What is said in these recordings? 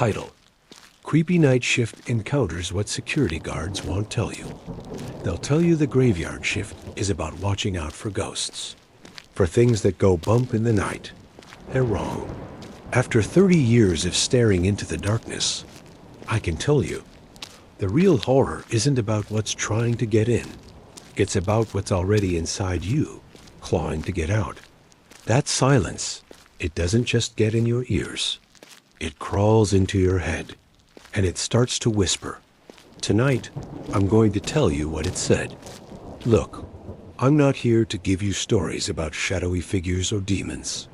Title: Creepy Night Shift Encounters What Security Guards Won't Tell You. They'll tell you the graveyard shift is about watching out for ghosts, for things that go bump in the night. They're wrong. After 30 years of staring into the darkness, I can tell you, the real horror isn't about what's trying to get in. It's about what's already inside you, clawing to get out. That silence, it doesn't just get in your ears. It crawls into your head, and it starts to whisper. Tonight, I'm going to tell you what it said. Look, I'm not here to give you stories about shadowy figures or demons.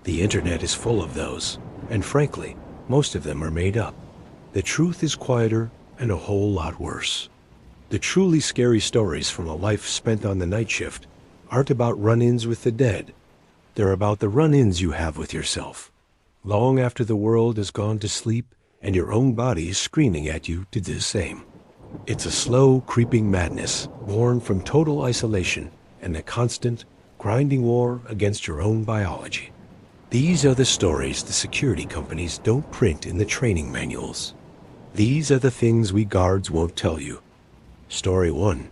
The internet is full of those, and frankly, most of them are made up. The truth is quieter and a whole lot worse. The truly scary stories from a life spent on the night shift aren't about run-ins with the dead. They're about the run-ins you have with yourself, long after the world has gone to sleep and your own body is screaming at you to do the same. It's a slow, creeping madness born from total isolation and a constant, grinding war against your own biology. These are the stories the security companies don't print in the training manuals. These are the things we guards won't tell you. Story 1.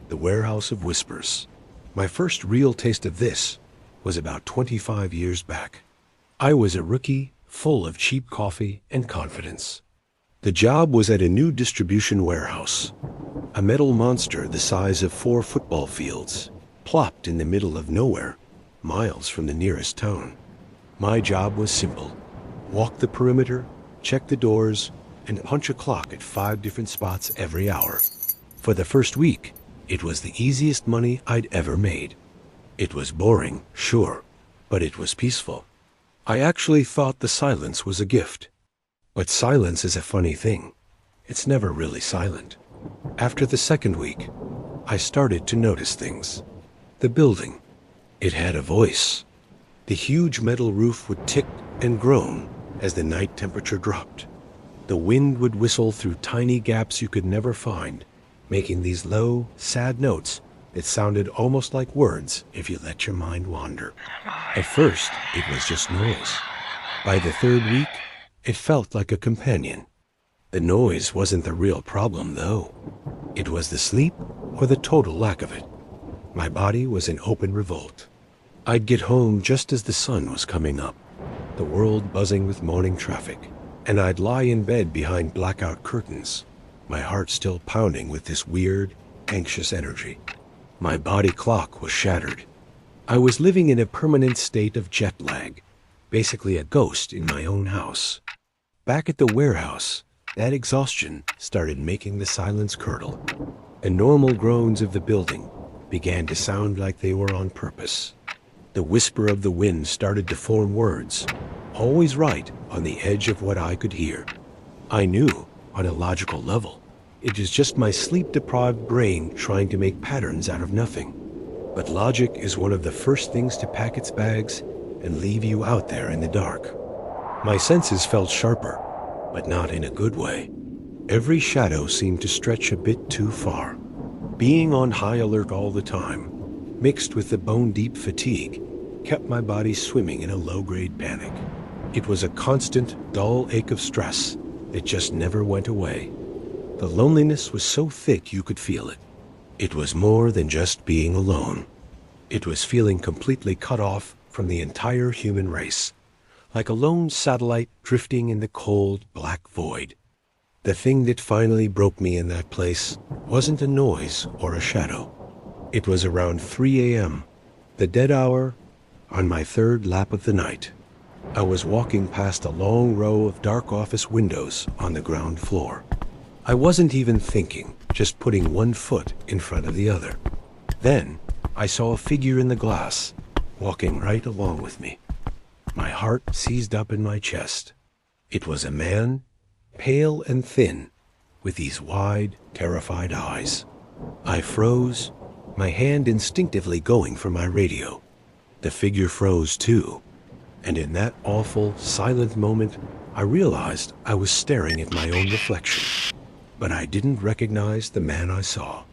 The Warehouse of Whispers. My first real taste of this was about 25 years back. I was a rookie, full of cheap coffee and confidence. The job was at a new distribution warehouse, a metal monster the size of 4 football fields, plopped in the middle of nowhere, miles from the nearest town. My job was simple: walk the perimeter, check the doors, and punch a clock at 5 different spots every hour. For the first week, it was the easiest money I'd ever made. It was boring, sure, but it was peaceful. I actually thought the silence was a gift. But silence is a funny thing. It's never really silent. After the second week, I started to notice things. The building, it had a voice. The huge metal roof would tick and groan as the night temperature dropped. The wind would whistle through tiny gaps you could never find, making these low, sad notes that sounded almost like words if you let your mind wander. At first, it was just noise. By the third week, it felt like a companion. The noise wasn't the real problem, though. It was the sleep or the total lack of it. My body was in open revolt. I'd get home just as the sun was coming up, the world buzzing with morning traffic, and I'd lie in bed behind blackout curtains, my heart still pounding with this weird, anxious energy. My body clock was shattered. I was living in a permanent state of jet lag, basically a ghost in my own house. Back at the warehouse, that exhaustion started making the silence curdle. The normal groans of the building began to sound like they were on purpose. The whisper of the wind started to form words, always right on the edge of what I could hear. I knew, on a logical level, it was just my sleep-deprived brain trying to make patterns out of nothing. But logic is one of the first things to pack its bags and leave you out there in the dark. My senses felt sharper, but not in a good way. Every shadow seemed to stretch a bit too far. Being on high alert all the time, mixed with the bone-deep fatigue, kept my body swimming in a low-grade panic. It was a constant, dull ache of stress that just never went away. The loneliness was so thick you could feel it. It was more than just being alone. It was feeling completely cut off from the entire human race, like a lone satellite drifting in the cold, black void. The thing that finally broke me in that place wasn't a noise or a shadow. It was around 3 a.m., the dead hour, on my third lap of the night. I was walking past a long row of dark office windows on the ground floor. I wasn't even thinking, just putting one foot in front of the other. Then, I saw a figure in the glass, walking right along with me. My heart seized up in my chest. It was a man, pale and thin, with these wide, terrified eyes. I froze, my hand instinctively going for my radio. The figure froze too, and in that awful, silent moment, I realized I was staring at my own reflection. But I didn't recognize the man I saw.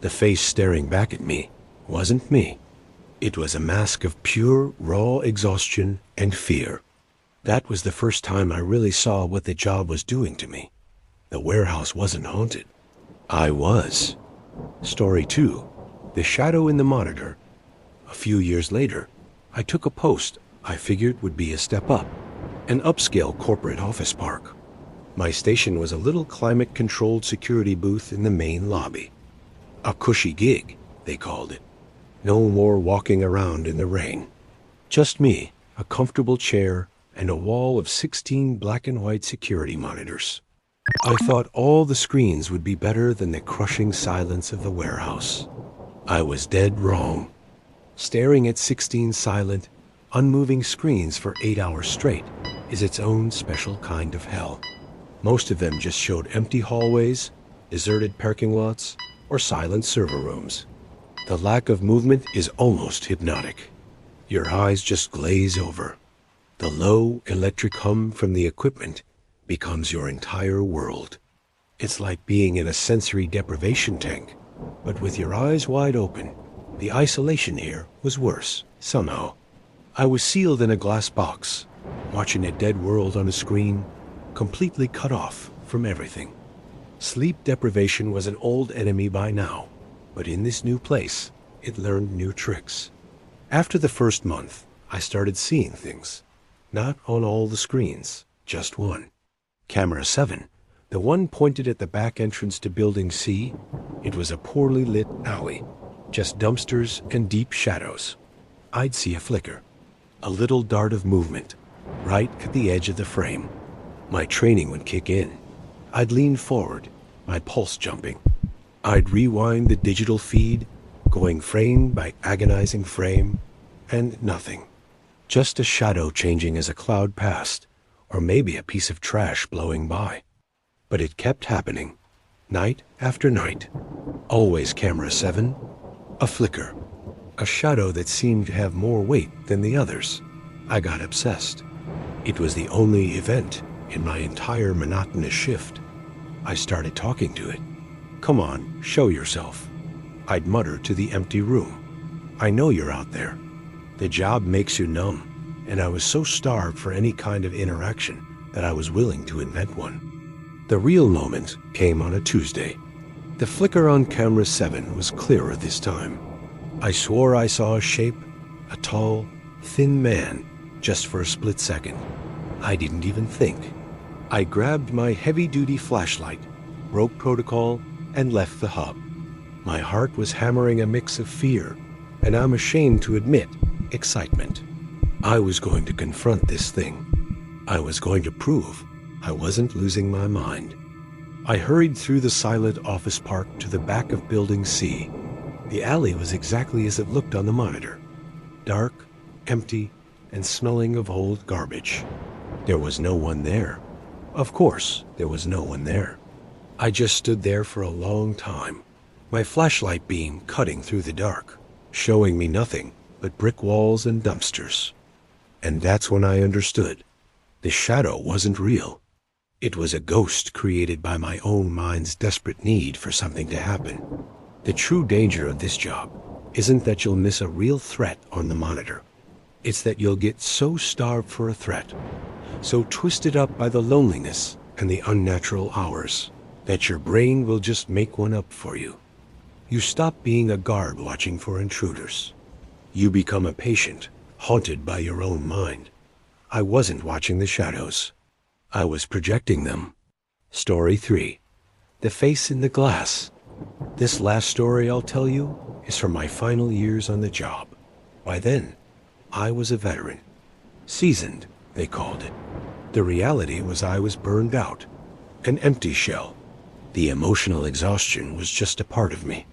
The face staring back at me wasn't me. It was a mask of pure, raw exhaustion and fear. That was the first time I really saw what the job was doing to me. The warehouse wasn't haunted. I was. Story 2. The Shadow in the Monitor. A few years later, I took a post I figured would be a step up. An upscale corporate office park. My station was a little climate-controlled security booth in the main lobby. A cushy gig, they called it. No more walking around in the rain. Just me, a comfortable chair, and a wall of 16 black and white security monitors. I thought all the screens would be better than the crushing silence of the warehouse. I was dead wrong. Staring at 16 silent, unmoving screens for 8 hours straight is its own special kind of hell. Most of them just showed empty hallways, deserted parking lots, or silent server rooms. The lack of movement is almost hypnotic. Your eyes just glaze over. The low electric hum from the equipment becomes your entire world. It's like being in a sensory deprivation tank, but with your eyes wide open. The isolation here was worse, somehow. I was sealed in a glass box, watching a dead world on a screen, completely cut off from everything. Sleep deprivation was an old enemy by now, but in this new place, it learned new tricks. After the first month, I started seeing things. Not on all the screens, just one. Camera 7, the one pointed at the back entrance to Building C, it was a poorly lit alley, just dumpsters and deep shadows. I'd see a flicker, a little dart of movement, right at the edge of the frame. My training would kick in. I'd lean forward, my pulse jumping. I'd rewind the digital feed, going frame by agonizing frame, and nothing. Just a shadow changing as a cloud passed, or maybe a piece of trash blowing by. But it kept happening, night after night. Always camera 7, a flicker, a shadow that seemed to have more weight than the others. I got obsessed. It was the only event in my entire monotonous shift. I started talking to it. Come on, show yourself. I'd mutter to the empty room. I know you're out there. The job makes you numb, and I was so starved for any kind of interaction that I was willing to invent one. The real moment came on a Tuesday. The flicker on camera 7 was clearer this time. I swore I saw a shape, a tall, thin man, just for a split second. I didn't even think. I grabbed my heavy-duty flashlight, broke protocol, and left the hub. My heart was hammering a mix of fear, and I'm ashamed to admit, excitement. I was going to confront this thing. I was going to prove I wasn't losing my mind. I hurried through the silent office park to the back of Building C. The alley was exactly as it looked on the monitor. Dark, empty, and smelling of old garbage. There was no one there. Of course, there was no one there. I just stood there for a long time, my flashlight beam cutting through the dark, showing me nothing but brick walls and dumpsters. And that's when I understood. The shadow wasn't real. It was a ghost created by my own mind's desperate need for something to happen. The true danger of this job isn't that you'll miss a real threat on the monitor. It's that you'll get so starved for a threat, so twisted up by the loneliness and the unnatural hours, that your brain will just make one up for you. You stop being a guard watching for intruders. You become a patient, haunted by your own mind. I wasn't watching the shadows. I was projecting them. Story 3. The Face in the Glass. This last story I'll tell you is from my final years on the job. By then, I was a veteran. Seasoned, they called it. The reality was I was burned out. An empty shell. The emotional exhaustion was just a part of me.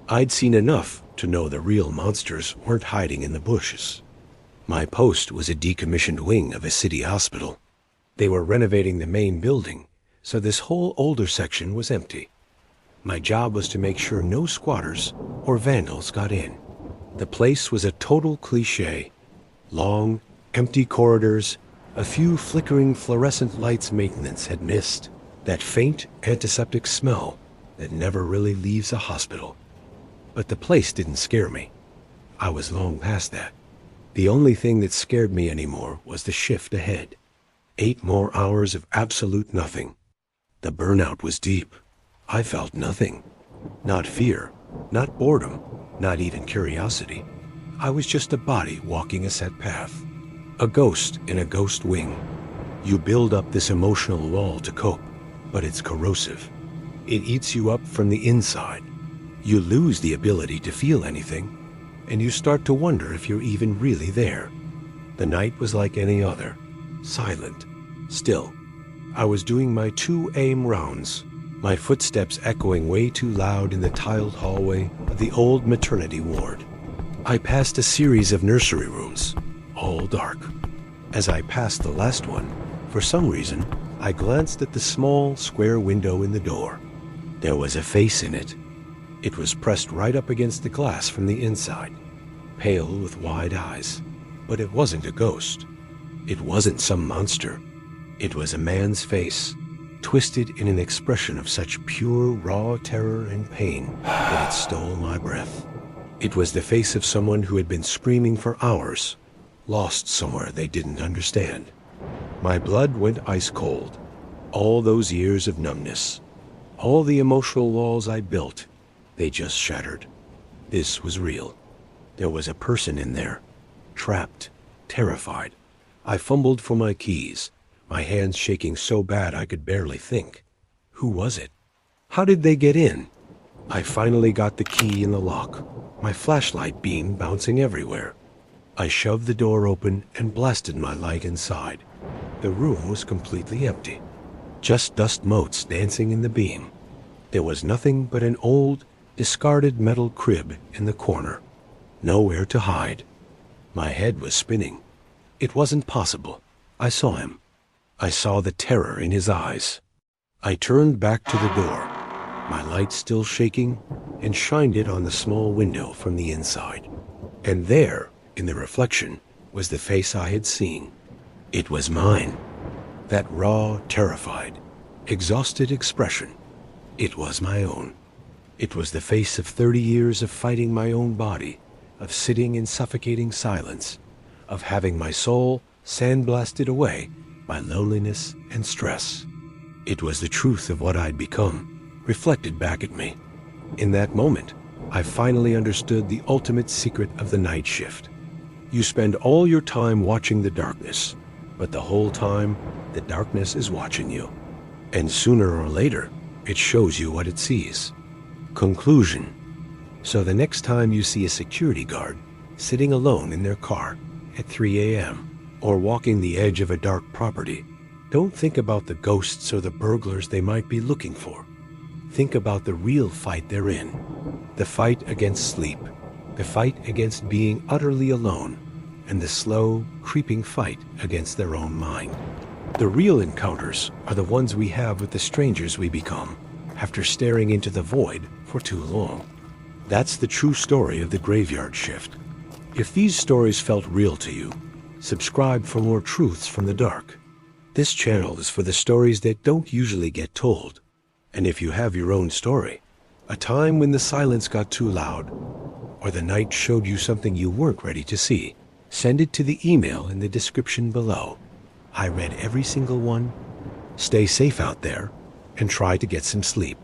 I'd seen enough to know the real monsters weren't hiding in the bushes. My post was a decommissioned wing of a city hospital. They were renovating the main building, so this whole older section was empty. My job was to make sure no squatters or vandals got in. The place was a total cliché. Long, empty corridors, a few flickering fluorescent lights maintenance had missed. That faint antiseptic smell that never really leaves a hospital. But the place didn't scare me. I was long past that. The only thing that scared me anymore was the shift ahead. 8 more hours of absolute nothing. The burnout was deep. I felt nothing. Not fear, not boredom, not even curiosity. I was just a body walking a set path. A ghost in a ghost wing. You build up this emotional wall to cope, but it's corrosive. It eats you up from the inside. You lose the ability to feel anything, and you start to wonder if you're even really there. The night was like any other, silent, still. I was doing my 2 AM rounds, my footsteps echoing way too loud in the tiled hallway of the old maternity ward. I passed a series of nursery rooms, all dark. As I passed the last one, for some reason, I glanced at the small, square window in the door. There was a face in it. It was pressed right up against the glass from the inside, pale with wide eyes. But it wasn't a ghost. It wasn't some monster. It was a man's face, twisted in an expression of such pure, raw terror and pain that it stole my breath. It was the face of someone who had been screaming for hours, lost somewhere they didn't understand. My blood went ice cold. All those years of numbness, all the emotional walls I built, they just shattered. This was real. There was a person in there, trapped, terrified. I fumbled for my keys, my hands shaking so bad I could barely think. Who was it? How did they get in? I finally got the key in the lock, my flashlight beam bouncing everywhere. I shoved the door open and blasted my light inside. The room was completely empty, just dust motes dancing in the beam. There was nothing but an old, discarded metal crib in the corner. Nowhere to hide. My head was spinning. It wasn't possible. I saw him. I saw the terror in his eyes. I turned back to the door, my light still shaking, and shined it on the small window from the inside. And there, in the reflection, was the face I had seen. It was mine. That raw, terrified, exhausted expression. It was my own. It was the face of 30 years of fighting my own body, of sitting in suffocating silence, of having my soul sandblasted away by loneliness and stress. It was the truth of what I'd become, reflected back at me. In that moment, I finally understood the ultimate secret of the night shift. You spend all your time watching the darkness, but the whole time, the darkness is watching you. And sooner or later, it shows you what it sees. Conclusion. So the next time you see a security guard sitting alone in their car at 3 AM, or walking the edge of a dark property, don't think about the ghosts or the burglars they might be looking for. Think about the real fight they're in. The fight against sleep, the fight against being utterly alone, and the slow, creeping fight against their own mind. The real encounters are the ones we have with the strangers we become after staring into the void for too long. That's the true story of the graveyard shift. If these stories felt real to you, subscribe for more truths from the dark. This channel is for the stories that don't usually get told. And if you have your own story, a time when the silence got too loud, or the night showed you something you weren't ready to see, send it to the email in the description below. I read every single one. Stay safe out there, and try to get some sleep.